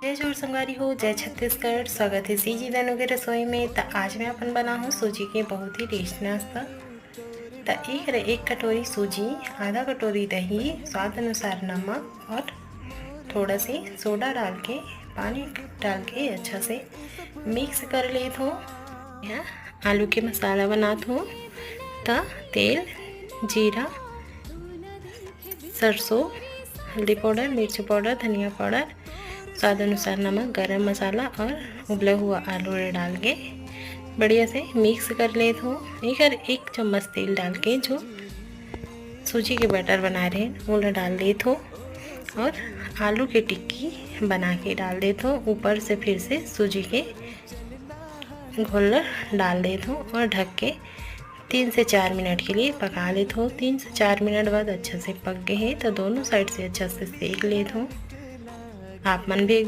जय जोर संगवारी हो, जय छत्तीसगढ़। स्वागत है सीजी दनों के रसोई में। तो आज मैं अपन बना हूँ सूजी के बहुत ही टेस्टी नाश्ता। तो एक कटोरी सूजी, आधा कटोरी दही, स्वाद अनुसार नमक और थोड़ा सी सोडा डाल के पानी डाल के अच्छा से मिक्स कर लेत हूँ। यहाँ आलू के मसाला बनात हूँ। तो तेल, जीरा, सरसों, हल्दी पाउडर, मिर्च पाउडर, धनिया पाउडर, स्वाद अनुसार नमक, गरम मसाला और उबला हुआ आलू डाल के बढ़िया से मिक्स कर लेते हूँ। एक चम्मच तेल डाल के जो सूजी के बैटर बना रहे हैं वो डाल देते हूँ और आलू की टिक्की बना के डाल देते हूँ। ऊपर से फिर से सूजी के घोल डाल देते हूँ और ढक के 3 से 4 मिनट के लिए पका लेते हो। 3 से 4 मिनट बाद अच्छा से पक गए हैं तो दोनों साइड से अच्छा से सेक लेते हो। आप मन भी एक